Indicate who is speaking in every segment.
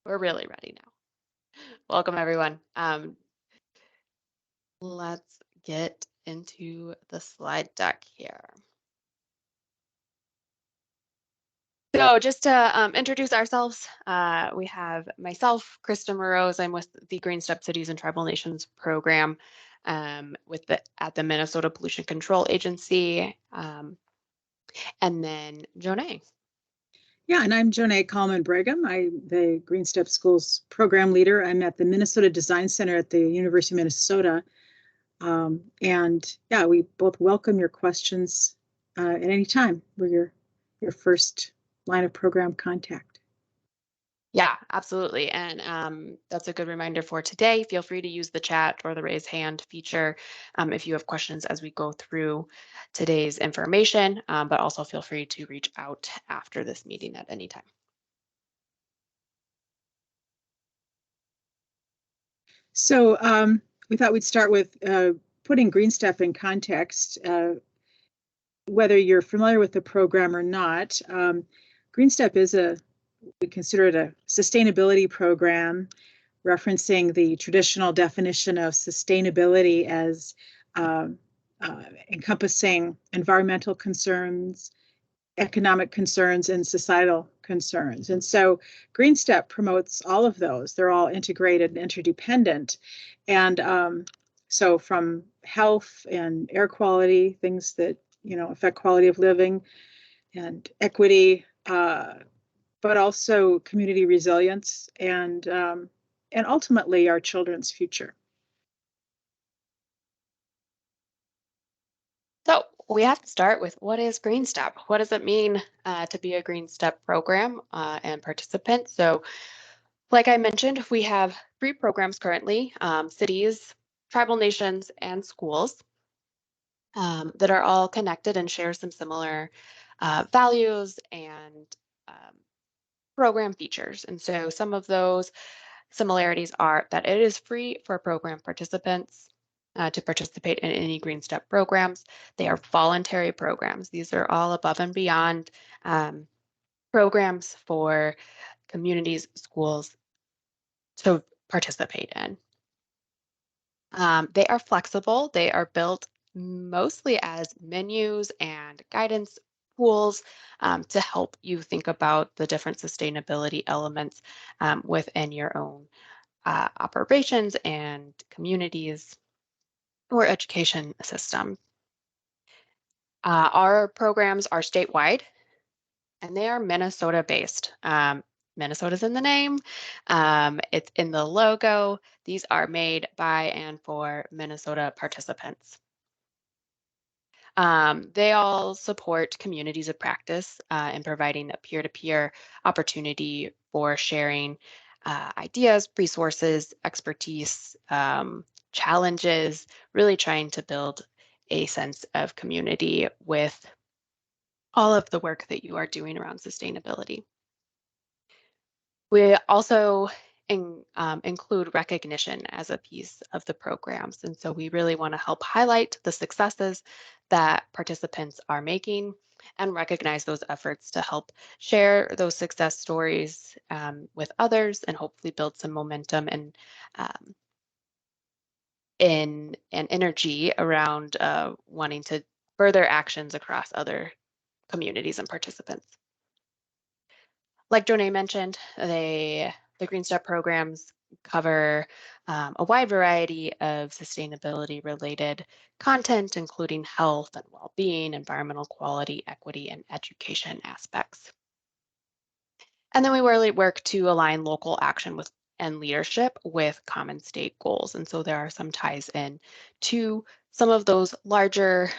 Speaker 1: We're really ready now. Welcome, everyone. Let's get into the slide deck here. So just to introduce ourselves, we have myself, Krista Morose. I'm with the GreenStep Cities and Tribal Nations program at the Minnesota Pollution Control Agency. And then Jonay.
Speaker 2: Yeah, and I'm Jonay Kallman Brigham. I'm the Green Step Schools program leader. I'm at the Minnesota Design Center at the University of Minnesota. And yeah, we both welcome your questions at any time. We're your first line of program contact.
Speaker 1: Yeah, absolutely. And that's a good reminder for today. Feel free to use the chat or the raise hand feature if you have questions as we go through today's information, but also feel free to reach out after this meeting at any time.
Speaker 2: So we thought we'd start with putting GreenStep in context. Whether you're familiar with the program or not, GreenStep is we consider it a sustainability program, referencing the traditional definition of sustainability as encompassing environmental concerns, economic concerns, and societal concerns. And so GreenStep promotes all of those. They're all integrated and interdependent. And so from health and air quality, things that affect quality of living and equity, but also community resilience and ultimately our children's future.
Speaker 1: So we have to start with what is GreenStep? What does it mean to be a GreenStep program and participant? So like I mentioned, we have 3 programs currently, cities, tribal nations, and schools that are all connected and share some similar values and program features. And so some of those similarities are that it is free for program participants to participate in any GreenStep programs. They are voluntary programs. These are all above and beyond programs for communities, schools to participate in. They are flexible. They are built mostly as menus and guidance tools to help you think about the different sustainability elements within your own operations and communities or education system. Our programs are statewide and they are Minnesota based. Minnesota's in the name, it's in the logo. These are made by and for Minnesota participants. They all support communities of practice in providing a peer-to-peer opportunity for sharing ideas, resources, expertise, challenges, really trying to build a sense of community with all of the work that you are doing around sustainability. We also include recognition as a piece of the programs. And so we really want to help highlight the successes that participants are making and recognize those efforts to help share those success stories with others and hopefully build some momentum and energy around wanting to further actions across other communities and participants. Like Jonay mentioned, the GreenStep programs cover a wide variety of sustainability related content, including health and well-being, environmental quality, equity, and education aspects. And then we really work to align local action with and leadership with common state goals. And so there are some ties in to some of those larger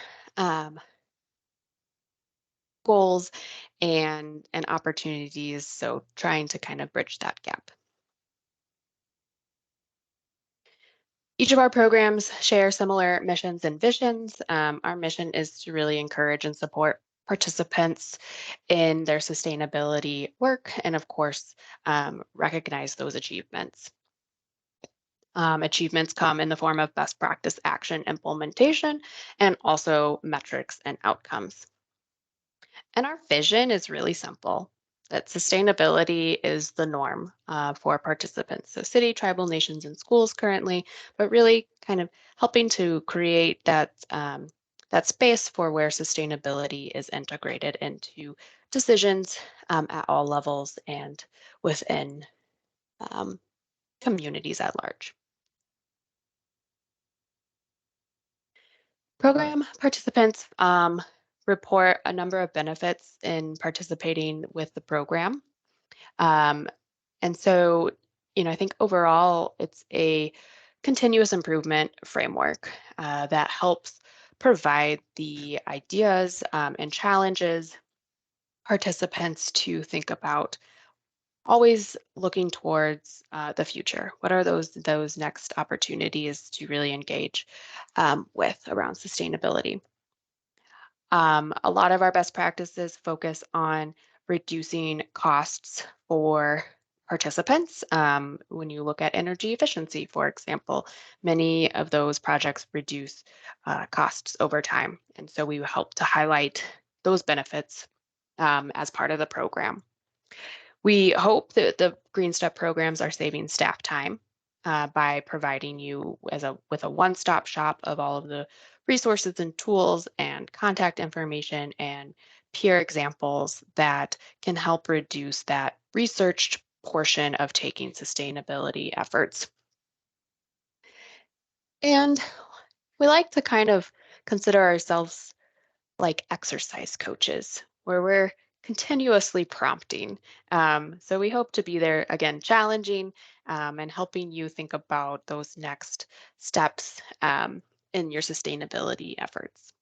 Speaker 1: goals and opportunities. So trying to kind of bridge that gap. Each of our programs share similar missions and visions. Our mission is to really encourage and support participants in their sustainability work and of course, recognize those achievements. Achievements come in the form of best practice action implementation and also metrics and outcomes. And our vision is really simple. that sustainability is the norm for participants. So city, tribal, nations, and schools currently, but really kind of helping to create that space for where sustainability is integrated into decisions at all levels and within um, communities at large. Program participants report a number of benefits in participating with the program. Um, and so, I think overall it's a continuous improvement framework that helps provide the ideas and challenges participants to think about, always looking towards the future. What are those next opportunities to really engage with around sustainability? A lot of our best practices focus on reducing costs for participants. When you look at energy efficiency, for example, many of those projects reduce costs over time. And so we help to highlight those benefits as part of the program. We hope that the GreenStep programs are saving staff time by providing you with a one-stop shop of all of the resources and tools and contact information and peer examples that can help reduce that researched portion of taking sustainability efforts. And we like to kind of consider ourselves like exercise coaches, where we're continuously prompting. So we hope to be there again, challenging and helping you think about those next steps in your sustainability efforts.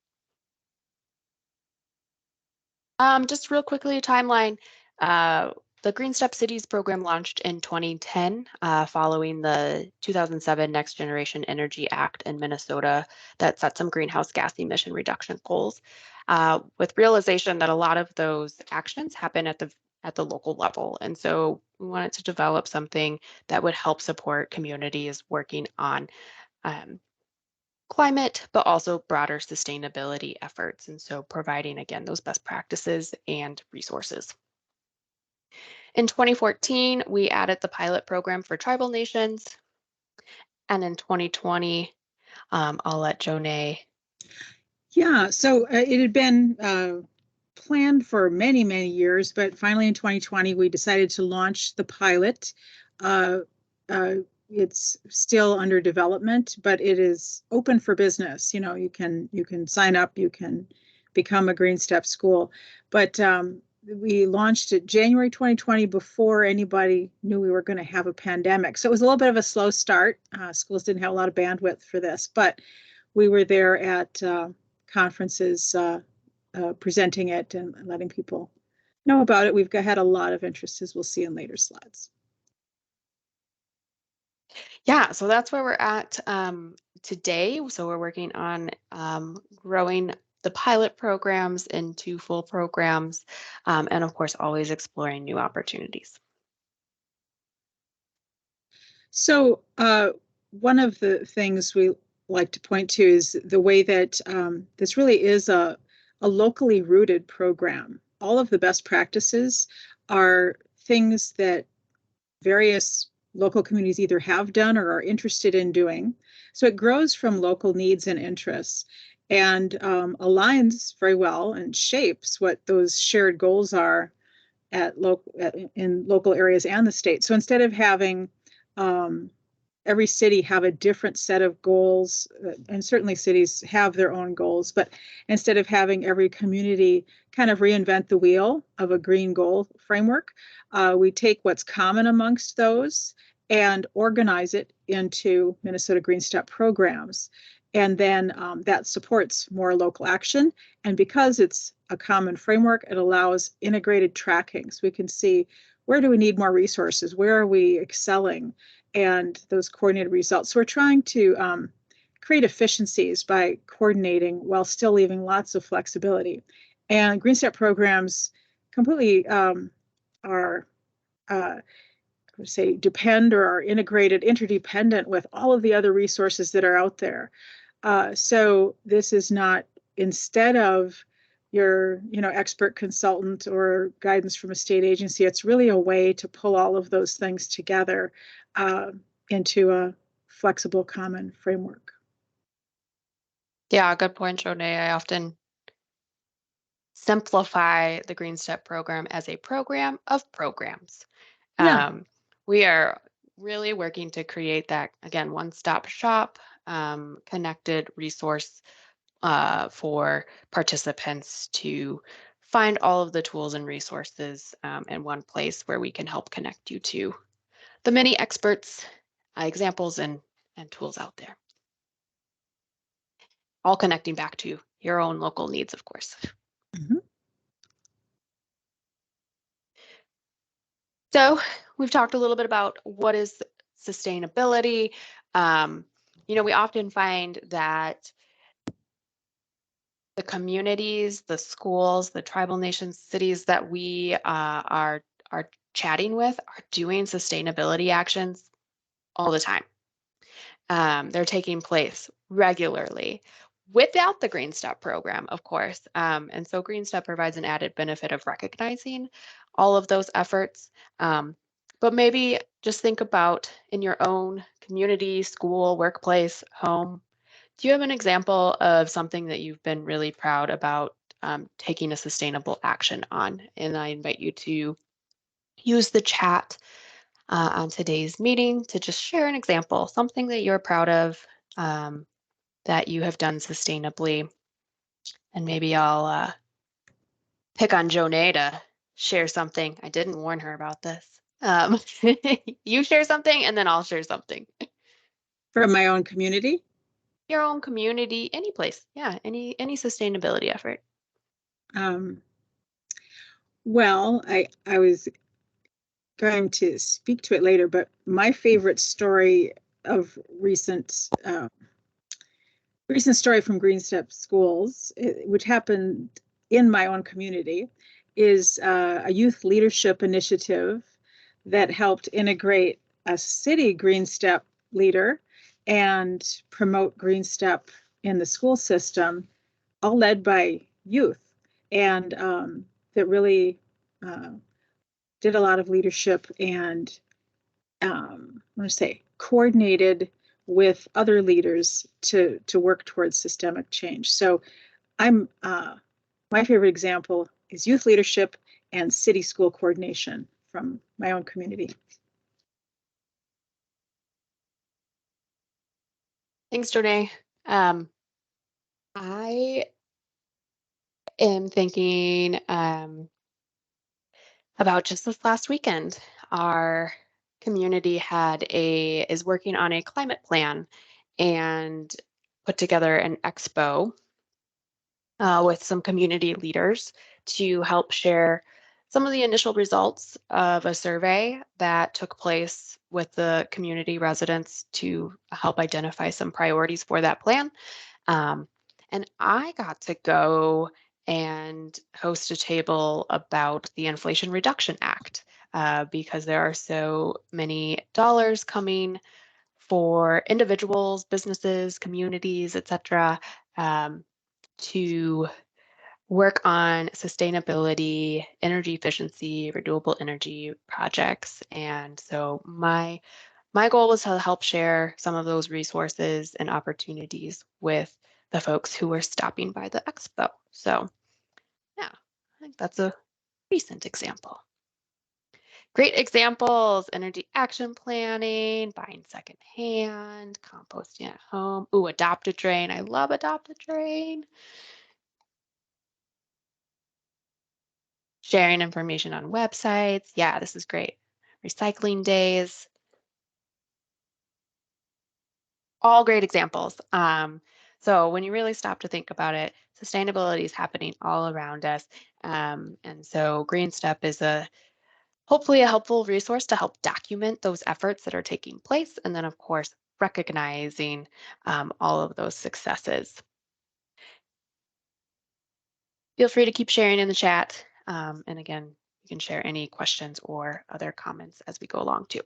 Speaker 1: Just real quickly, a timeline. Uh, the GreenStep Cities program launched in 2010 following the 2007 Next Generation Energy Act in Minnesota that set some greenhouse gas emission reduction goals, with realization that a lot of those actions happen at the local level. And so we wanted to develop something that would help support communities working on um, climate, but also broader sustainability efforts. And so providing, again, those best practices and resources. In 2014, we added the pilot program for tribal nations. And in 2020, I'll let Jonay.
Speaker 2: Yeah, so it had been planned for many, many years, but finally in 2020, we decided to launch the pilot. Uh, uh, it's still under development, but it is open for business. You can sign up, you can become a GreenStep school. But we launched it January 2020 before anybody knew we were going to have a pandemic. So it was a little bit of a slow start. Schools didn't have a lot of bandwidth for this, but we were there at conferences presenting it and letting people know about it. We've had a lot of interest, as we'll see in later slides.
Speaker 1: Yeah, so that's where we're at today. So we're working on growing the pilot programs into full programs, and of course, always exploring new opportunities.
Speaker 2: So one of the things we like to point to is the way that this really is a locally rooted program. All of the best practices are things that various local communities either have done or are interested in doing. So it grows from local needs and interests and aligns very well and shapes what those shared goals are in local areas and the state. So instead of having every city have a different set of goals, and certainly cities have their own goals, but instead of having every community kind of reinvent the wheel of a green goal framework, we take what's common amongst those and organize it into Minnesota GreenStep programs. And then that supports more local action. And because it's a common framework, it allows integrated tracking. So we can see, where do we need more resources? Where are we excelling? And those coordinated results. So we're trying to create efficiencies by coordinating while still leaving lots of flexibility. And GreenStep programs completely are depend or are integrated, interdependent with all of the other resources that are out there. So this is not, instead of your expert consultant or guidance from a state agency. It's really a way to pull all of those things together into a flexible common framework.
Speaker 1: Yeah, good point, Jonay. I often simplify the GreenStep program as a program of programs.
Speaker 2: Yeah.
Speaker 1: We are really working to create that, again, one-stop shop, connected resource for participants to find all of the tools and resources in one place where we can help connect you to the many experts, examples, and tools out there. All connecting back to your own local needs, of course.
Speaker 2: Mhm.
Speaker 1: So we've talked a little bit about what is sustainability. Um, we often find that the communities, the schools, the tribal nations, cities that we are chatting with are doing sustainability actions all the time. They're taking place regularly without the Green Step program, of course. And so Green Step provides an added benefit of recognizing all of those efforts. But maybe just think about in your own community, school, workplace, home. Do you have an example of something that you've been really proud about taking a sustainable action on? And I invite you to use the chat on today's meeting to just share an example, something that you're proud of um, that you have done sustainably. And maybe I'll pick on Jonay to share something. I didn't warn her about this. You share something and then I'll share something.
Speaker 2: From my own community.
Speaker 1: Your own community, any place. Yeah, any sustainability effort.
Speaker 2: Um, well, I was going to speak to it later, but my favorite story of recent story from GreenStep Schools, which happened in my own community, is a youth leadership initiative that helped integrate a city GreenStep leader and promote GreenStep in the school system, all led by youth, and that really did a lot of leadership and I want to say coordinated with other leaders to work towards systemic change. So I'm my favorite example is youth leadership and city school coordination from my own community.
Speaker 1: Thanks, Jonay. I am thinking about just this last weekend. Our community is working on a climate plan and put together an expo with some community leaders to help share some of the initial results of a survey that took place with the community residents to help identify some priorities for that plan. Um, and I got to go and host a table about the Inflation Reduction Act because there are so many dollars coming for individuals, businesses, communities, etc., to work on sustainability, energy efficiency, renewable energy projects. And so my goal was to help share some of those resources and opportunities with the folks who were stopping by the expo. So yeah, I think that's a recent example. Great examples, energy action planning, buying secondhand, composting at home. Ooh, adopt a drain. I love adopt a drain. Sharing information on websites. Yeah, this is great. Recycling days. All great examples. So when you really stop to think about it, sustainability is happening all around us. And so Green Step is hopefully a helpful resource to help document those efforts that are taking place. And then, of course, recognizing all of those successes. Feel free to keep sharing in the chat. And again, you can share any questions or other comments as we go along too.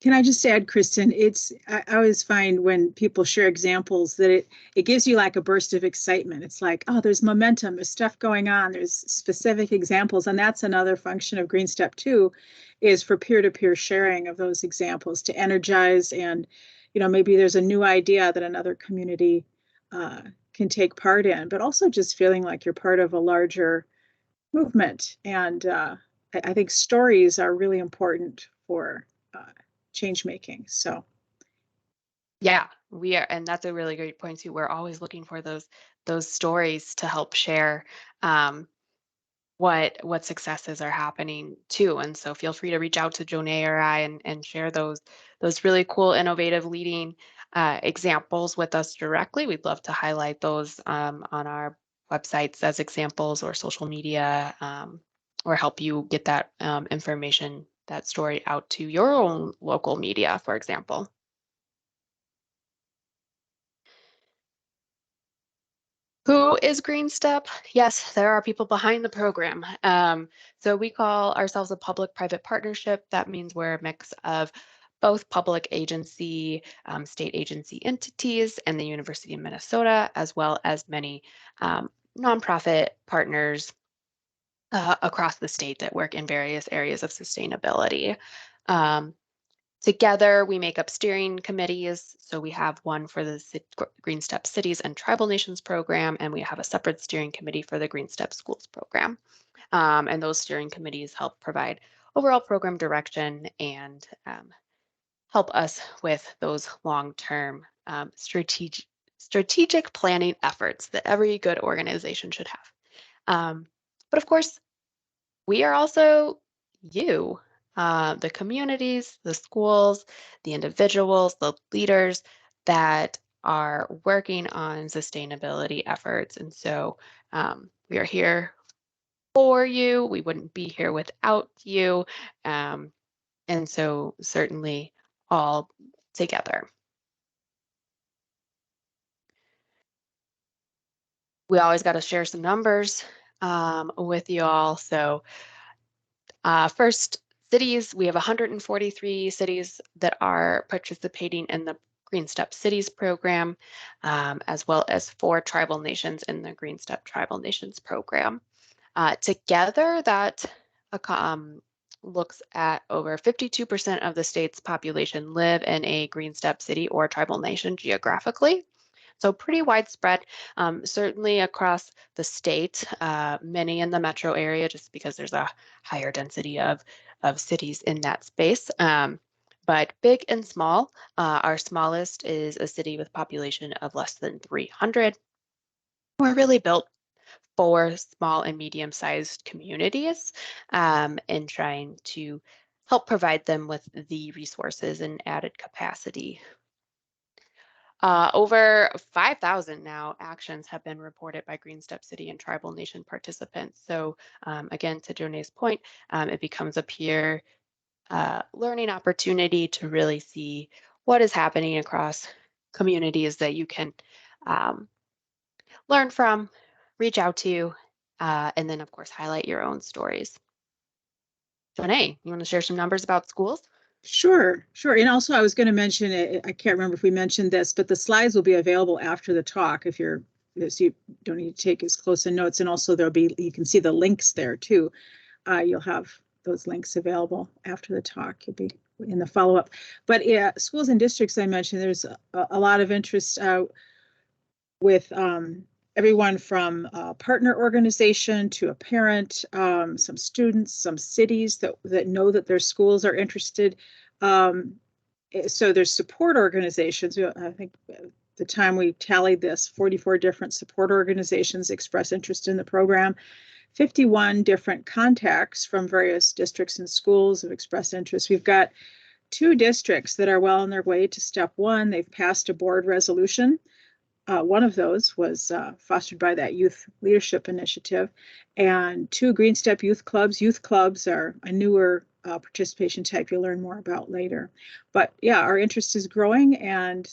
Speaker 2: Can I just add, Kristen, I always find when people share examples that it gives you like a burst of excitement. It's like, oh, there's momentum, there's stuff going on, there's specific examples. And that's another function of Green Step 2 is for peer-to-peer sharing of those examples to energize and, maybe there's a new idea that another community can take part in, but also just feeling like you're part of a larger movement. And I think stories are really important for change making. So
Speaker 1: Yeah, we are, and that's a really great point too. We're always looking for those stories to help share um, what successes are happening too. And so feel free to reach out to Jonay or I and share those really cool, innovative leading examples with us directly. We'd love to highlight those on our websites as examples or social media, or help you get that information, that story out to your own local media, for example. Who is GreenStep? Yes, there are people behind the program. So we call ourselves a public-private partnership. That means we're a mix of both public agency, state agency entities, and the University of Minnesota, as well as many nonprofit partners across the state that work in various areas of sustainability. Um, Together, we make up steering committees. So we have one for the GreenStep Cities and Tribal Nations program, and we have a separate steering committee for the GreenStep Schools program. And those steering committees help provide overall program direction and help us with those long-term strategic planning efforts that every good organization should have. But of course, we are also you, the communities, the schools, the individuals, the leaders that are working on sustainability efforts. And so we are here for you. We wouldn't be here without you. Um, and so certainly all together. We always got to share some numbers with you all. So first, cities, we have 143 cities that are participating in the GreenStep Cities program, as well as 4 tribal nations in the GreenStep Tribal Nations program. Together, that looks at over 52% of the state's population live in a GreenStep city or tribal nation geographically. So pretty widespread, certainly across the state, many in the metro area, just because there's a higher density of cities in that space. But big and small, our smallest is a city with population of less than 300. We're really built for small and medium-sized communities and trying to help provide them with the resources and added capacity. Over 5,000 now actions have been reported by GreenStep City and Tribal Nation participants. So again, to Jonay's point, it becomes a peer learning opportunity to really see what is happening across communities that you can um, learn from, reach out to, and then of course, highlight your own stories. Jonay, you want to share some numbers about schools?
Speaker 2: sure. And also I was going to mention it, I can't remember if we mentioned this, but the slides will be available after the talk if you're so you don't need to take as close in notes. And also you can see the links there too. You'll have those links available after the talk. You'll be in the follow-up. But yeah, schools and districts I mentioned, there's a lot of interest with everyone from a partner organization to a parent, some students, some cities that know that their schools are interested. So there's support organizations. I think the time we tallied this, 44 different support organizations express interest in the program. 51 different contacts from various districts and schools have expressed interest. We've got 2 districts that are well on their way to step 1. They've passed a board resolution. One of those was fostered by that youth leadership initiative, and 2 GreenStep youth clubs. Youth clubs are a newer participation type you'll learn more about later. But yeah, our interest is growing, and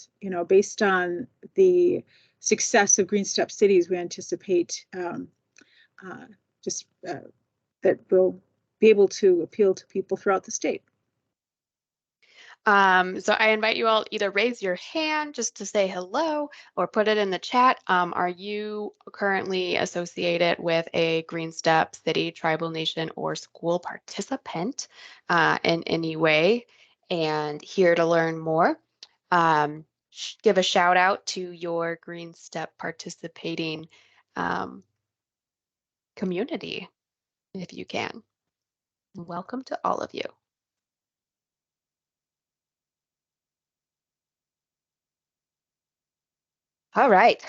Speaker 2: based on the success of GreenStep Cities, we anticipate uh, just that we'll be able to appeal to people throughout the state.
Speaker 1: So I invite you all either raise your hand just to say hello or put it in the chat. Are you currently associated with a GreenStep city, tribal nation, or school participant in any way and here to learn more? Give a shout out to your GreenStep participating um, community if you can. Welcome to all of you. All right,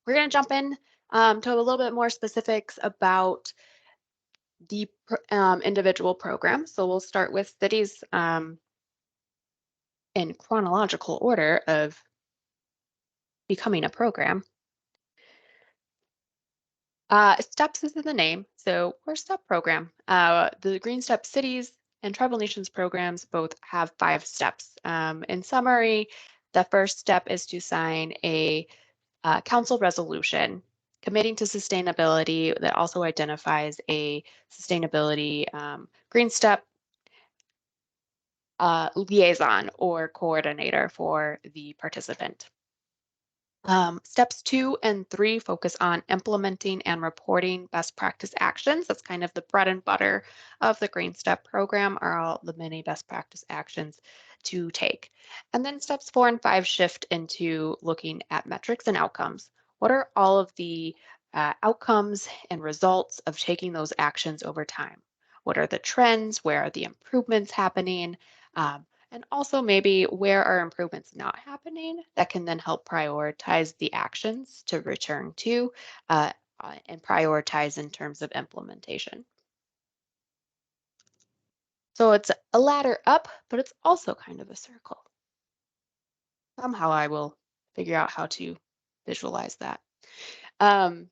Speaker 1: we're going to jump in to a little bit more specifics about the individual programs. So we'll start with cities in chronological order of becoming a program. STEPS is in the name, so we're a STEP program. The GreenStep Cities and Tribal Nations programs both have 5 steps. In summary, the first step is to sign a council resolution committing to sustainability that also identifies a sustainability GreenStep liaison or coordinator for the participant. Steps 2 and 3 focus on implementing and reporting best practice actions. That's kind of the bread and butter of the GreenStep program, are all the many best practice actions to take. And then steps 4 and 5 shift into looking at metrics and outcomes. What are all of the outcomes and results of taking those actions over time? What are the trends? Where are the improvements happening? And also maybe where are improvements not happening that can then help prioritize the actions to return to and prioritize in terms of implementation. So it's a ladder up, but it's also kind of a circle. Somehow I will figure out how to visualize that. Um,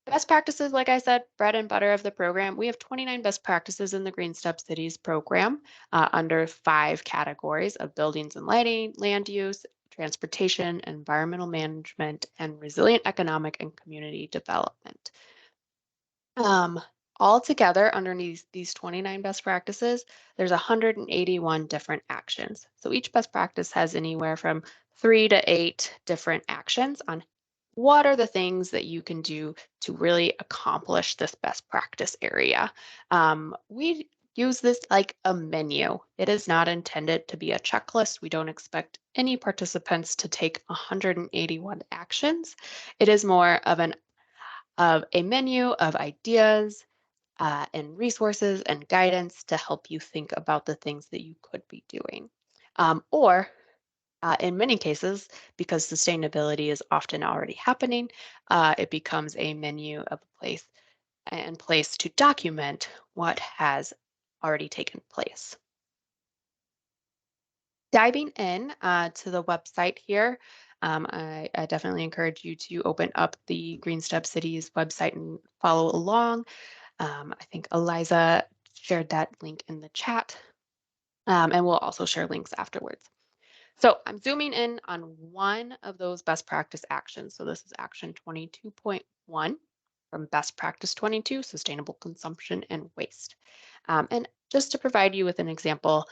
Speaker 1: Best practices, like I said, bread and butter of the program. We have 29 best practices in the GreenStep Cities program under 5 categories of buildings and lighting, land use, transportation, environmental management, and resilient economic and community development. Um, All together, underneath these 29 best practices, there's 181 different actions. So each best practice has anywhere from 3 to 8 different actions on what are the things that you can do to really accomplish this best practice area. We use this like a menu. It is not intended to be a checklist. We don't expect any participants to take 181 actions. It is more of a menu of ideas and resources and guidance to help you think about the things that you could be doing. Or in many cases, because sustainability is often already happening, it becomes a menu of a place to document what has already taken place. Diving in to the website here, I definitely encourage you to open up the GreenStep Cities website and follow along. I think Eliza shared that link in the chat, and we'll also share links afterwards. So I'm zooming in on one of those best practice actions. So this is action 22.1 from best practice 22, sustainable consumption and waste. And just to provide you with an example,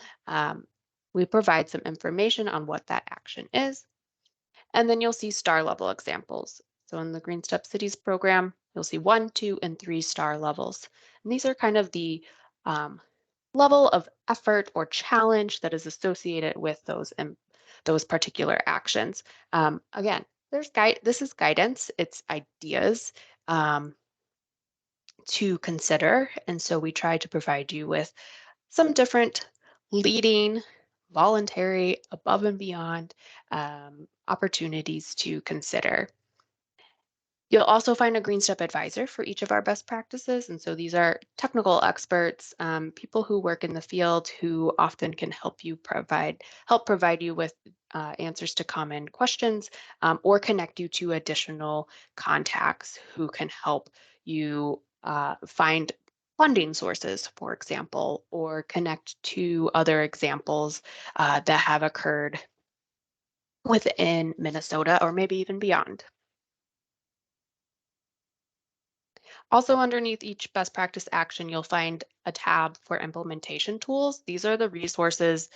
Speaker 1: we provide some information on what that action is, and then you'll see star level examples. So in the GreenStep Cities program, you'll see 1, 2, and 3 star levels. And these are kind of the level of effort or challenge that is associated with those particular actions. Again, this is guidance, it's ideas to consider. And so we try to provide you with some different leading, voluntary, above and beyond opportunities to consider. You'll also find a GreenStep advisor for each of our best practices. And so these are technical experts, people who work in the field who often can help provide you with answers to common questions or connect you to additional contacts who can help you find funding sources, for example, or connect to other examples that have occurred within Minnesota or maybe even beyond. Also underneath each best practice action, you'll find a tab for implementation tools. These are the resources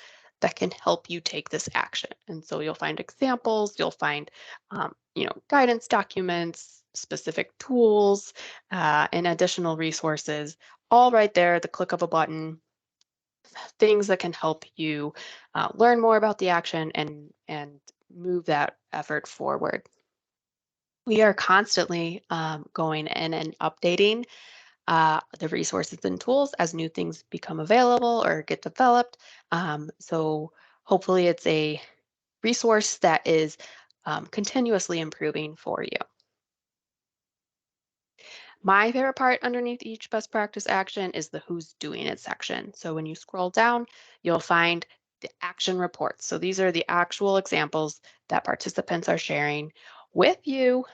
Speaker 1: that can help you take this action. And so you'll find examples, you'll find, guidance documents, specific tools, and additional resources, all right there at the click of a button, things that can help you learn more about the action and move that effort forward. We are constantly going in and updating the resources and tools as new things become available or get developed. So hopefully it's a resource that is continuously improving for you. My favorite part underneath each best practice action is the who's doing it section. So when you scroll down, you'll find the action reports. So these are the actual examples that participants are sharing with you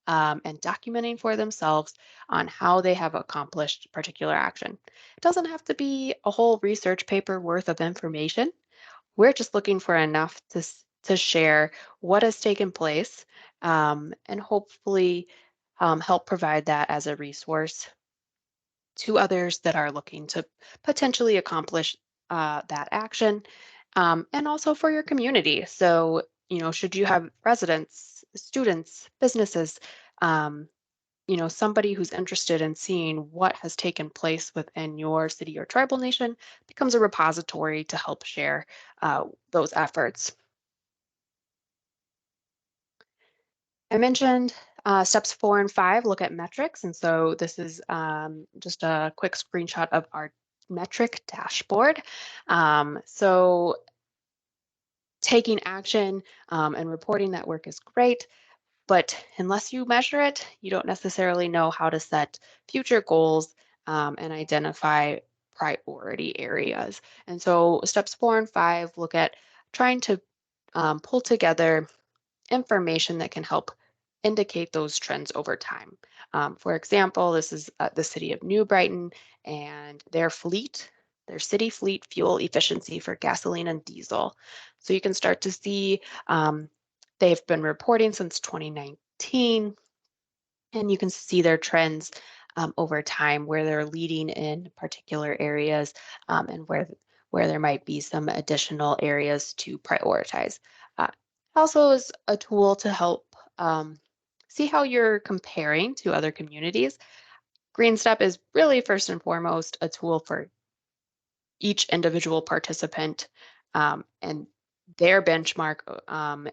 Speaker 1: and documenting for themselves on how they have accomplished particular action. It doesn't have to be a whole research paper worth of information. We're just looking for enough to share what has taken place and hopefully help provide that as a resource to others that are looking to potentially accomplish that action and also for your community. So, should you have residents, students, businesses, um, somebody who's interested in seeing what has taken place within your city or tribal nation becomes a repository to help share those efforts. I mentioned steps 4 and 5 look at metrics. And so this is just a quick screenshot of our metric dashboard. So taking action and reporting that work is great. But unless you measure it, you don't necessarily know how to set future goals and identify priority areas. And so steps 4 and 5 look at trying to pull together information that can help indicate those trends over time. For example, this is the city of New Brighton and their city fleet fuel efficiency for gasoline and diesel. So you can start to see they've been reporting since 2019, and you can see their trends over time where they're leading in particular areas and where there might be some additional areas to prioritize. Uh, Also is a tool to help see how you're comparing to other communities. GreenStep is really first and foremost a tool for each individual participant and their benchmark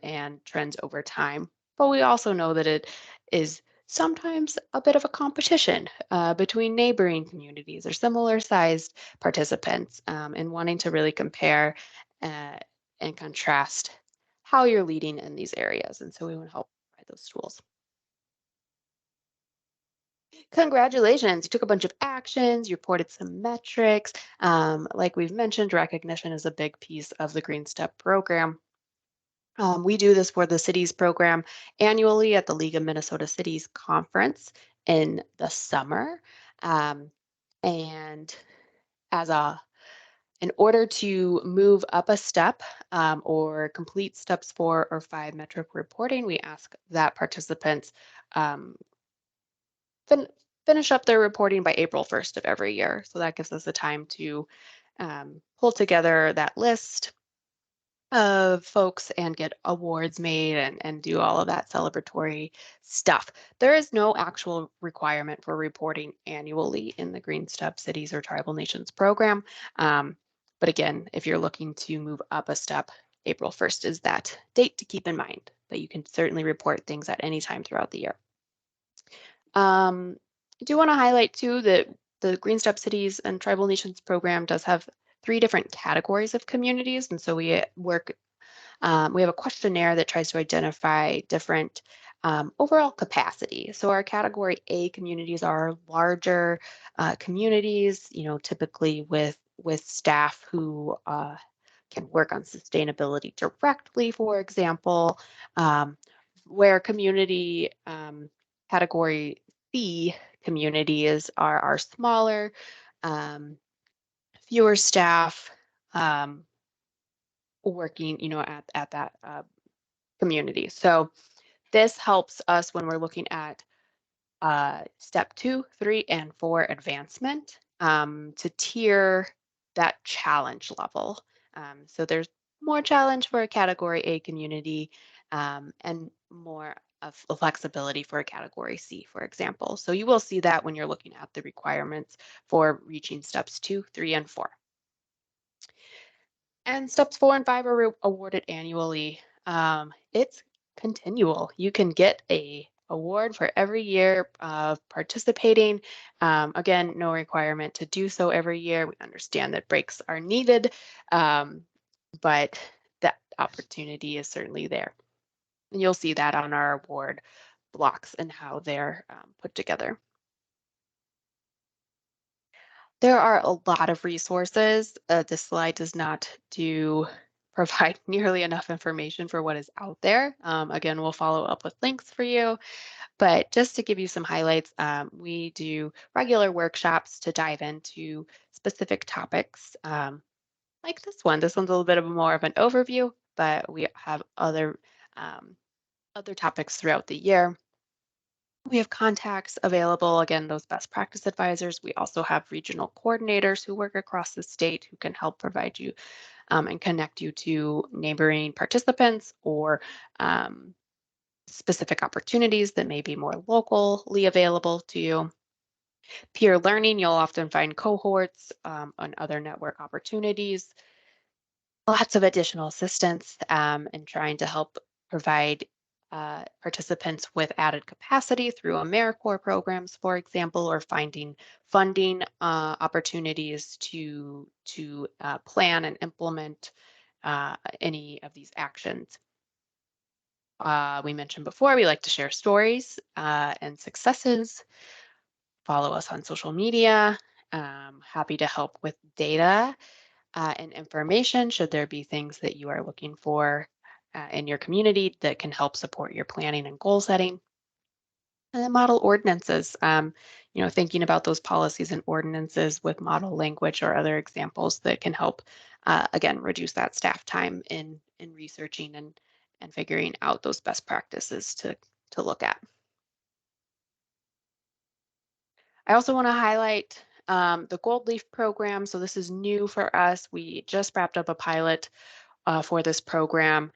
Speaker 1: and trends over time. But we also know that it is sometimes a bit of a competition between neighboring communities or similar sized participants and wanting to really compare uh, and contrast how you're leading in these areas. And so we want to help provide those tools. Congratulations, you took a bunch of actions, you reported some metrics. Like we've mentioned, recognition is a big piece of the Green Step program. We do this for the cities program annually at the League of Minnesota Cities conference in the summer. Um, and as a in order to move up a step or complete steps 4 or 5 metric reporting, we ask that participants um, fin- finish up their reporting by April 1st of every year. So that gives us the time to pull together that list of folks and get awards made and do all of that celebratory stuff. There is no actual requirement for reporting annually in the Green Step Cities or Tribal Nations program. But again, if you're looking to move up a step, April 1st is that date to keep in mind, but you can certainly report things at any time throughout the year. I do want to highlight too that the Green Step Cities and Tribal Nations program does have 3 different categories of communities. And so we have a questionnaire that tries to identify different overall capacity. So our category A communities are larger communities, typically with staff who can work on sustainability directly, for example, um, where community category C communities are smaller, um, fewer staff working, at that community. So this helps us when we're looking at step 2, 3, and 4 advancement to tier that challenge level. So there's more challenge for a Category A community, and more of a flexibility for a Category C, for example. So you will see that when you're looking at the requirements for reaching steps 2, 3, and 4. And steps 4 and 5 are awarded annually. It's continual. You can get a award for every year of participating. Again, no requirement to do so every year. We understand that breaks are needed, um, but that opportunity is certainly there. And you'll see that on our award blocks and how they're put together. There are a lot of resources. This slide does not do provide nearly enough information for what is out there. Again, we'll follow up with links for you. But just to give you some highlights, we do regular workshops to dive into specific topics, like this one. This one's a little bit of more of an overview, but we have um, other topics throughout the year. We have contacts available, again, those best practice advisors. We also have regional coordinators who work across the state who can help provide you and connect you to neighboring participants or um, specific opportunities that may be more locally available to you. Peer learning, you'll often find cohorts on other network opportunities. Lots of additional assistance in trying to help provide participants with added capacity through AmeriCorps programs, for example, or finding funding opportunities to plan and implement any of these actions. We mentioned before, we like to share stories and successes. Follow us on social media. Happy to help with data and information should there be things that you are looking for in your community that can help support your planning and goal setting. And then model ordinances, thinking about those policies and ordinances with model language or other examples that can help, again, reduce that staff time in researching and figuring out those best practices to look at. I also want to highlight the Gold Leaf program. So this is new for us. We just wrapped up a pilot for this program.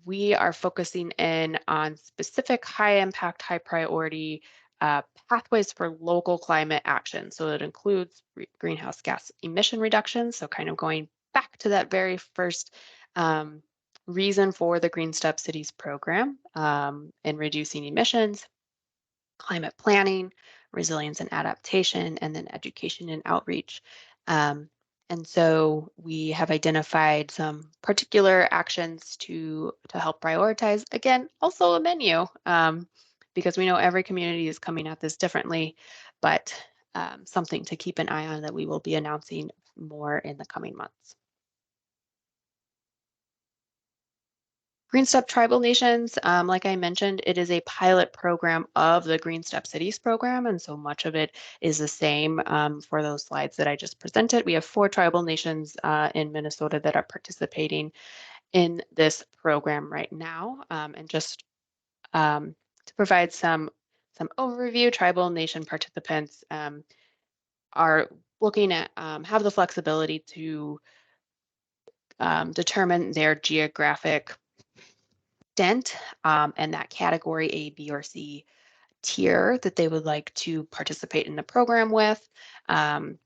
Speaker 1: We are focusing in on specific high impact, high priority pathways for local climate action. So it includes greenhouse gas emission reductions. So kind of going back to that very first um, reason for the GreenStep Cities program in reducing emissions, climate planning, resilience and adaptation, and then education and outreach. Um, and so we have identified some particular actions to help prioritize. Again, also a menu, because we know every community is coming at this differently, but something to keep an eye on that we will be announcing more in the coming months. GreenStep Tribal Nations, like I mentioned, it is a pilot program of the GreenStep Cities program, and so much of it is the same for those slides that I just presented. We have 4 tribal nations in Minnesota that are participating in this program right now. And just to provide some overview, tribal nation participants are looking at have the flexibility to determine their geographic dent and that category A, B, or C tier that they would like to participate in the program with. Um,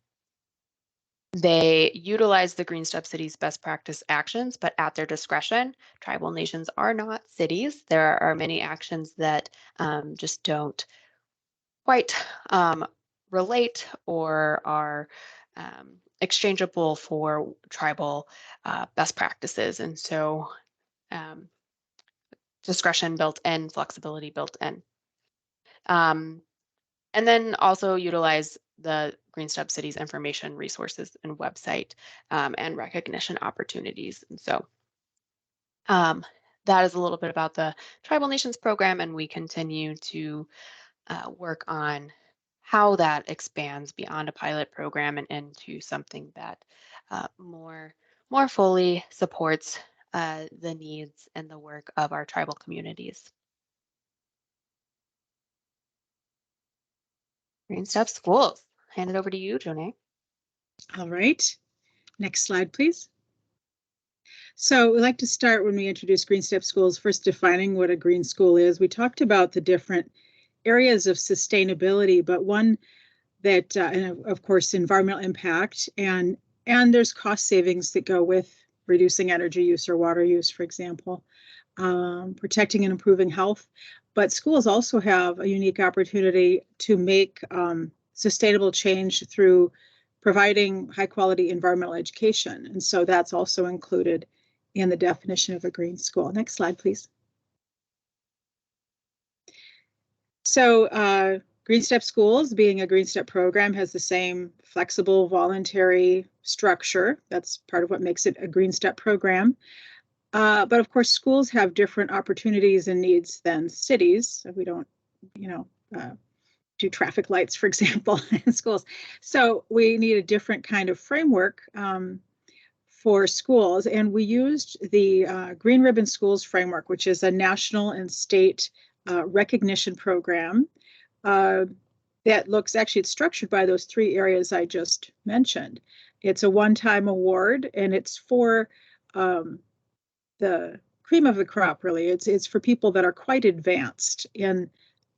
Speaker 1: they utilize the GreenStep Cities best practice actions, but at their discretion. Tribal nations are not cities. There are many actions that just don't quite relate or are exchangeable for tribal best practices. And so um, discretion built in, flexibility built in. Um, and then also utilize the GreenStep Cities information resources and website and recognition opportunities. And so that is a little bit about the Tribal Nations program, and we continue to work on how that expands beyond a pilot program and into something that more fully supports the needs and the work of our tribal communities. GreenStep Schools. Hand it over to you, Jonee.
Speaker 2: All right. Next slide, please. So we like to start when we introduce GreenStep schools, first defining what a green school is. We talked about the different areas of sustainability, but one that, and of course, environmental impact, and there's cost savings that go with reducing energy use or water use, for example, protecting and improving health. But schools also have a unique opportunity to make sustainable change through providing high quality environmental education. And so that's also included in the definition of a green school. Next slide, please. So GreenStep Schools, being a GreenStep program, has the same flexible voluntary structure. That's part of what makes it a GreenStep program. But of course, schools have different opportunities and needs than cities. We don't, do traffic lights, for example, in schools. So we need a different kind of framework for schools. And we used the Green Ribbon Schools framework, which is a national and state recognition program that looks, actually, it's structured by those three areas I just mentioned. It's a one-time award, and it's for the cream of the crop, really. It's for people that are quite advanced in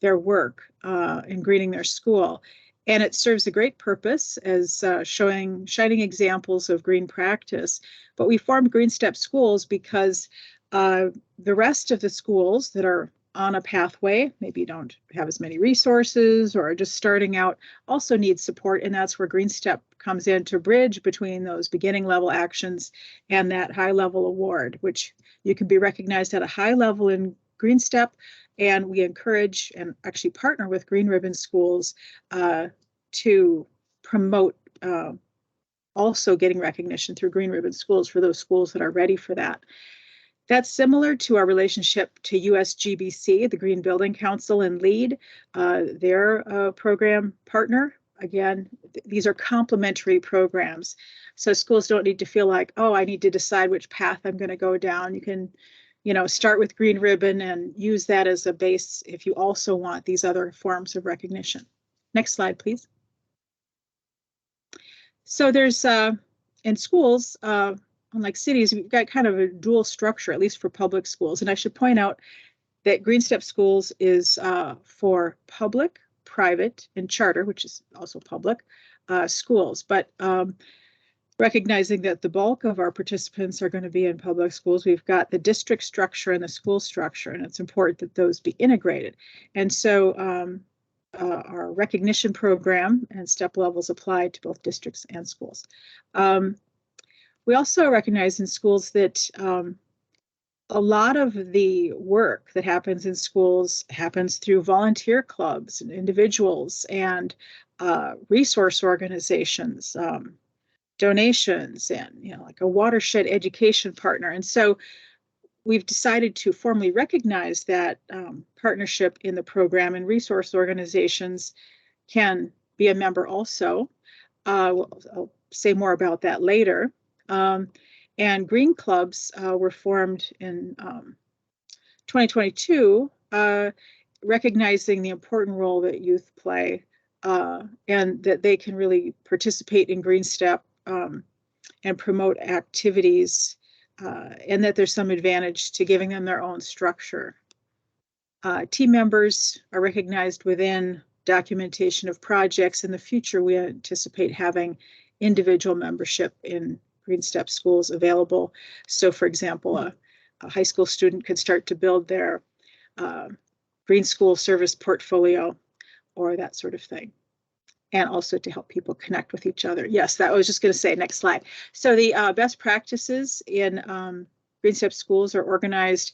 Speaker 2: their work in greening their school. And it serves a great purpose as shining examples of green practice. But we formed GreenStep Schools because the rest of the schools that are on a pathway, maybe don't have as many resources or are just starting out, also need support. And that's where GreenStep comes in to bridge between those beginning level actions and that high level award, which you can be recognized at a high level in GreenStep. And we encourage and actually partner with Green Ribbon Schools to promote also getting recognition through Green Ribbon Schools for those schools that are ready for that. That's similar to our relationship to USGBC, the Green Building Council, and LEED. They're a program partner. Again, these are complementary programs. So schools don't need to feel like, oh, I need to decide which path I'm going to go down. You can, start with Green Ribbon and use that as a base if you also want these other forms of recognition. Next slide, please. So there's, in schools, unlike cities, we've got kind of a dual structure, at least for public schools. And I should point out that GreenStep Schools is for public, private, and charter, which is also public schools. But recognizing that the bulk of our participants are going to be in public schools, we've got the district structure and the school structure, and it's important that those be integrated. And so our recognition program and step levels apply to both districts and schools. We also recognize in schools that a lot of the work that happens in schools happens through volunteer clubs and individuals and resource organizations, donations, and like a watershed education partner. And so we've decided to formally recognize that partnership in the program, and resource organizations can be a member also. I'll say more about that later. And green clubs were formed in 2022, recognizing the important role that youth play and that they can really participate in GreenStep and promote activities, and that there's some advantage to giving them their own structure. Team members are recognized within documentation of projects. In the future, we anticipate having individual membership in GreenStep Schools available. So, for example, a high school student could start to build their green school service portfolio or that sort of thing, and also to help people connect with each other. Yes, that I was just going to say. Next slide. So the best practices in GreenStep Schools are organized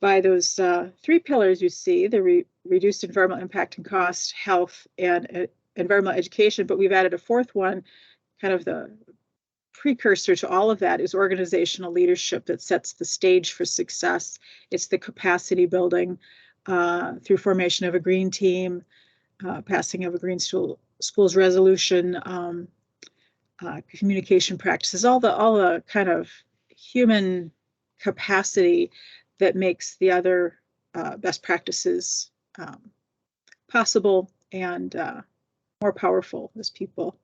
Speaker 2: by those three pillars you see: the reduced environmental impact and cost, health, and environmental education. But we've added a fourth one, kind of the precursor to all of that, is organizational leadership that sets the stage for success. It's the capacity building through formation of a green team, passing of a green schools resolution, communication practices, all the kind of human capacity that makes the other best practices possible and more powerful as people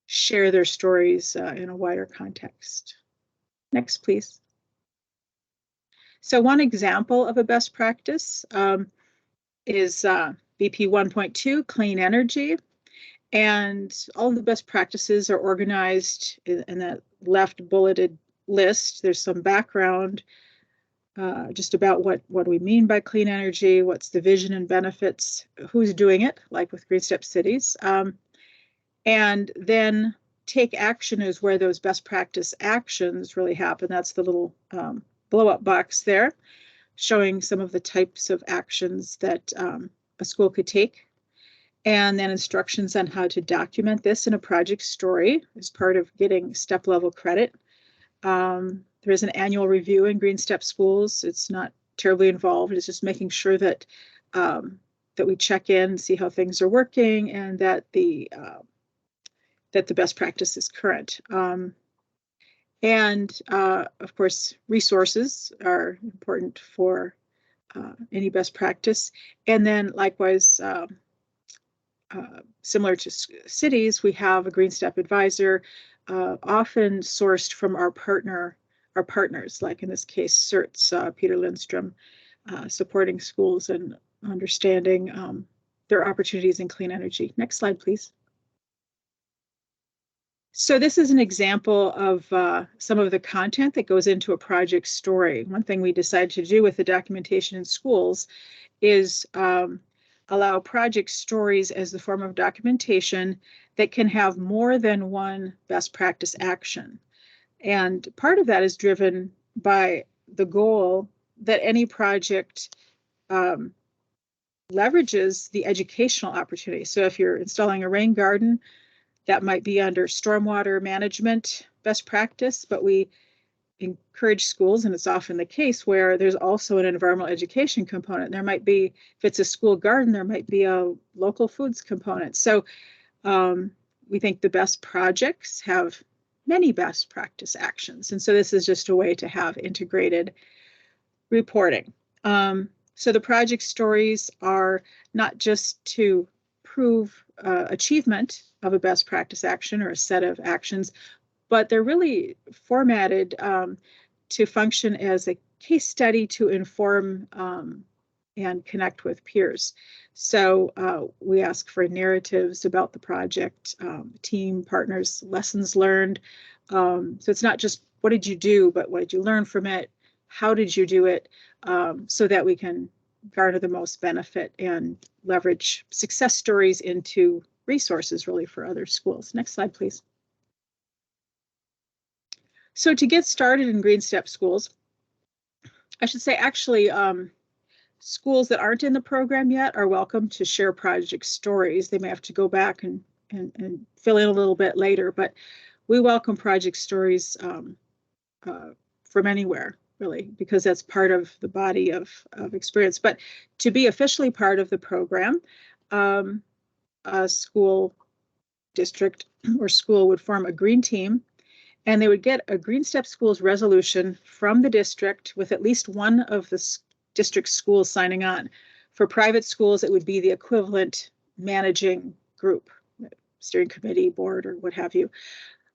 Speaker 2: share their stories in a wider context. Next, please. So one example of a best practice is BP 1.2, clean energy. And all of the best practices are organized in that left bulleted list. There's some background just about what we mean by clean energy, what's the vision and benefits, who's doing it, like with GreenStep Cities. And then take action is where those best practice actions really happen. That's the little blow up box there, showing some of the types of actions that a school could take. And then instructions on how to document this in a project story as part of getting step level credit. There is an annual review in GreenStep schools. It's not terribly involved. It's just making sure that that we check in, see how things are working, and that the best practice is current. And of course, resources are important for any best practice. And then likewise, similar to cities, we have a GreenStep advisor, often sourced from our partners, like in this case, CERT's Peter Lindstrom, supporting schools and understanding their opportunities in clean energy. Next slide, please. So this is an example of some of the content that goes into a project story. One thing we decided to do with the documentation in schools is allow project stories as the form of documentation that can have more than one best practice action. And part of that is driven by the goal that any project leverages the educational opportunity. So if you're installing a rain garden, that might be under stormwater management best practice, but we encourage schools, and it's often the case, where there's also an environmental education component. There might be, if it's a school garden, there might be a local foods component. So we think the best projects have many best practice actions. And so this is just a way to have integrated reporting. So the project stories are not just to prove achievement of a best practice action or a set of actions, but they're really formatted to function as a case study to inform and connect with peers. So we ask for narratives about the project, team, partners, lessons learned. So it's not just what did you do, but what did you learn from it? How did you do it? So that we can garner the most benefit and leverage success stories into resources really for other schools. Next slide, please. So to get started in GreenStep schools, I should say actually schools that aren't in the program yet are welcome to share project stories. They may have to go back and fill in a little bit later, but we welcome project stories from anywhere, really, because that's part of the body of experience. But to be officially part of the program, a school district or school would form a green team, and they would get a GreenStep Schools resolution from the district with at least one of the district schools signing on. For private schools, it would be the equivalent managing group, steering committee, board, or what have you,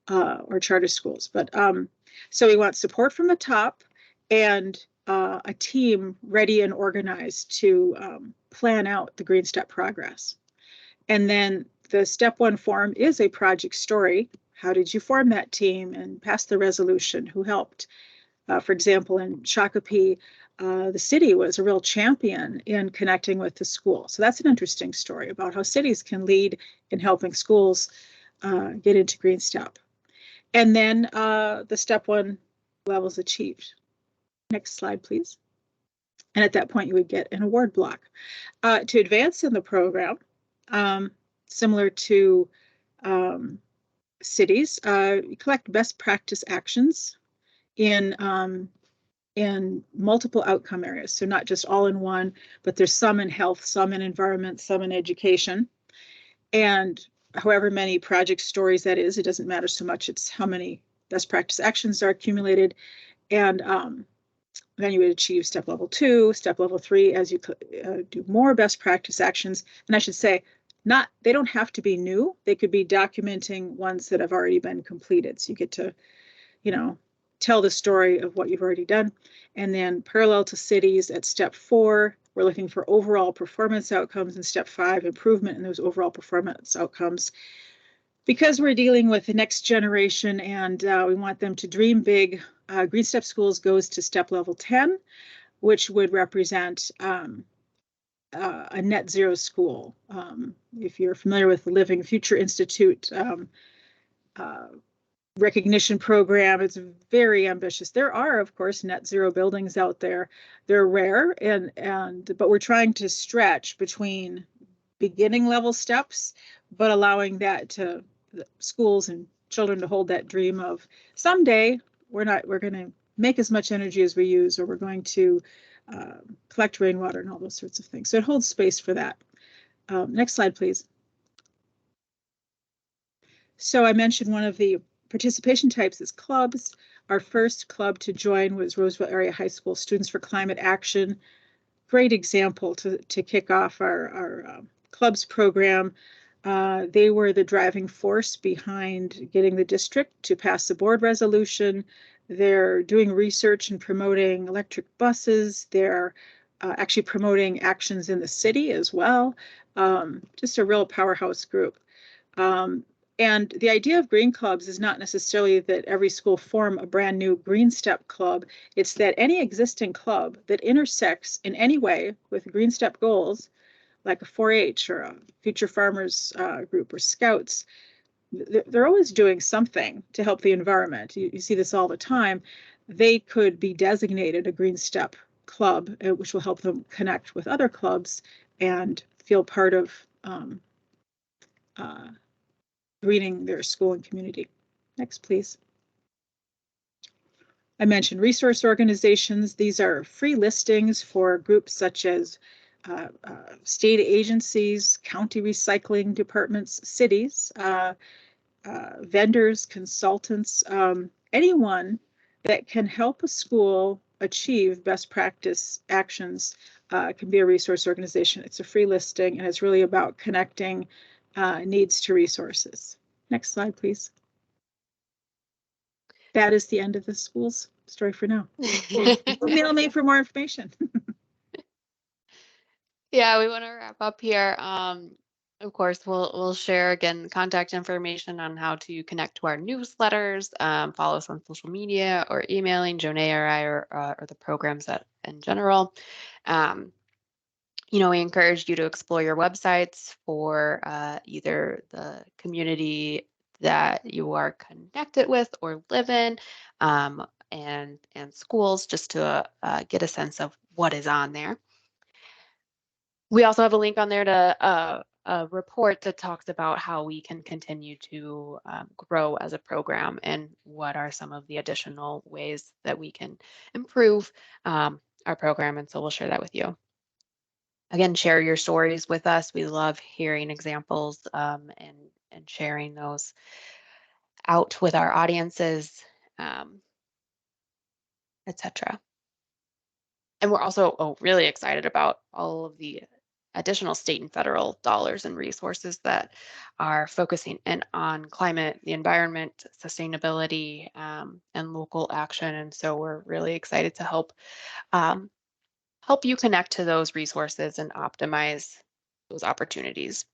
Speaker 2: or charter schools. But so we want support from the top and a team ready and organized to plan out the GreenStep progress. And then the step one form is a project story. How did you form that team and pass the resolution? Who helped? For example, in Shakopee, the city was a real champion in connecting with the school. So that's an interesting story about how cities can lead in helping schools get into GreenStep. And then the step one levels achieved. Next slide, please. And at that point, you would get an award block. To advance in the program, similar to cities, you collect best practice actions in multiple outcome areas. So not just all in one, but there's some in health, some in environment, some in education. And however many project stories that is, it doesn't matter so much. It's how many best practice actions are accumulated. And then you would achieve step level 2, step level 3 as you do more best practice actions. And I should say, they don't have to be new. They could be documenting ones that have already been completed. So you get to, tell the story of what you've already done. And then parallel to cities at step 4, we're looking for overall performance outcomes. In step 5, improvement in those overall performance outcomes. Because we're dealing with the next generation and we want them to dream big, GreenStep Schools goes to step level 10, which would represent a net zero school. If you're familiar with the Living Future Institute recognition program, it's very ambitious. There are, of course, net zero buildings out there. They're rare, but we're trying to stretch between beginning level steps, but allowing that to schools and children to hold that dream of someday we're going to make as much energy as we use, or we're going to collect rainwater and all those sorts of things. So it holds space for that. Next slide, please. So I mentioned one of the participation types is clubs. Our first club to join was Roseville Area High School Students for Climate Action. Great example to kick off our clubs program. They were the driving force behind getting the district to pass the board resolution. They're doing research and promoting electric buses. They're actually promoting actions in the city as well. Just a real powerhouse group. And the idea of green clubs is not necessarily that every school form a brand new GreenStep club. It's that any existing club that intersects in any way with GreenStep goals, like a 4-H or a Future Farmers group or Scouts, they're always doing something to help the environment. You see this all the time. They could be designated a GreenStep club, which will help them connect with other clubs and feel part of greening their school and community. Next, please. I mentioned resource organizations. These are free listings for groups such as state agencies, county recycling departments, cities, vendors, consultants, anyone that can help a school achieve best practice actions can be a resource organization. It's a free listing, and it's really about connecting needs to resources. Next slide, please. That is the end of the school's story for now. Email me for more information.
Speaker 1: Yeah, we want to wrap up here. Of course, we'll share again contact information on how to connect to our newsletters, follow us on social media, or emailing Jonay or I, or the programs in general. We encourage you to explore your websites for either the community that you are connected with or live in, and schools, just to get a sense of what is on there. We also have a link on there to a report that talks about how we can continue to grow as a program and what are some of the additional ways that we can improve our program. And so we'll share that with you. Again, share your stories with us. We love hearing examples and sharing those out with our audiences, etc. And we're also really excited about all of the additional state and federal dollars and resources that are focusing in on climate, the environment, sustainability, and local action. And so we're really excited to help you connect to those resources and optimize those opportunities.